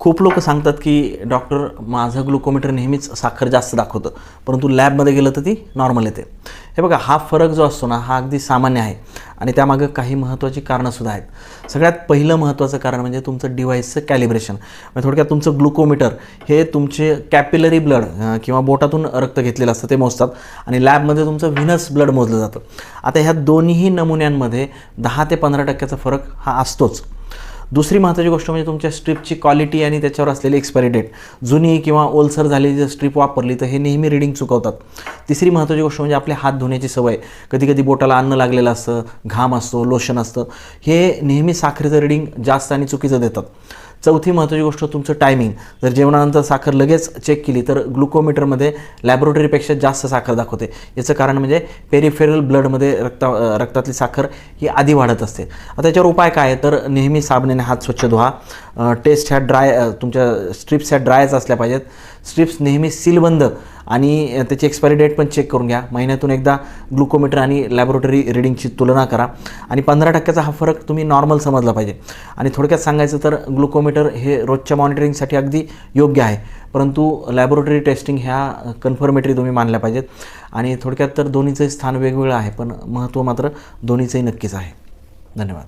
खूप लोक सांगतात की डॉक्टर माझं ग्लुकोमीटर नेहमीच साखर जास्त दाखवतं, परंतु लॅबमध्ये गेलं तर ती नॉर्मल येते. हे बघा, हा फरक जो असतो ना, हा अगदी सामान्य आहे आणि त्यामागं काही महत्त्वाची कारणंसुद्धा आहेत. सगळ्यात पहिलं महत्त्वाचं कारण म्हणजे तुमचं डिव्हाइसचं कॅलिब्रेशन. म्हणजे थोडक्यात तुमचं ग्लुकोमीटर हे तुमचे कॅपिलरी ब्लड किंवा बोटातून रक्त घेतलेलं असतं ते मोजतात आणि लॅबमध्ये तुमचं व्हिनस ब्लड मोजलं जातं. आता ह्या दोन्ही नमुन्यांमध्ये 10 ते 15% फरक हा असतोच. दुसरी महत्त्वाची गोष्ट म्हणजे तुमच्या स्ट्रीपची क्वालिटी आणि त्याच्यावर असलेली एक्सपायरी डेट. जुनी किंवा ओलसर झालेली जर स्ट्रीप वापरली तर हे नेहमी रीडिंग चुकवतात. तिसरी महत्त्वाची गोष्ट म्हणजे आपले हात धुण्याची सवय. कधी कधी बोटाला अन्न लागलेलं असतं, घाम असतो, लोशन असतं, हे नेहमी साखरेचं रीडिंग जास्त आणि चुकीचं देतात. चौथी महत्त्वाची गोष्ट तुमचं टायमिंग. जर जेवणानंतर साखर लगेच चेक केली तर ग्लुकोमीटरमध्ये लॅबोरेटरीपेक्षा जास्त साखर दाखवते. याचं कारण म्हणजे पेरिफेरल ब्लडमध्ये रक्तातली साखर ही आधी वाढत असते. आता याच्यावर उपाय काय आहे तर नेहमी साबणाने हात स्वच्छ धुवा. टेस्ट ह्या तुमच्या स्ट्रिप्स ह्या ड्रायच असल्या पाहिजेत. स्ट्रिप्स नेहमी सीलबंद आणि त्याची एक्सपायरी डेट पण चेक करून घ्या. महिन्यातून एकदा ग्लुकोमीटर आणि लॅबोरेटरी रिडिंगची तुलना करा आणि 15% हा फरक तुम्ही नॉर्मल समजला पाहिजे. आणि थोडक्यात सांगायचं तर ग्लुकोमीटर हे रोजच्या मॉनिटरिंगसाठी अगदी योग्य आहे, परंतु लॅबोरेटरी टेस्टिंग ह्या कन्फर्मेटरी तुम्ही मानल्या पाहिजेत. आणि थोडक्यात तर दोन्हीचंही स्थान वेगवेगळं आहे, पण महत्त्व मात्र दोन्हीचंही नक्कीच आहे. धन्यवाद.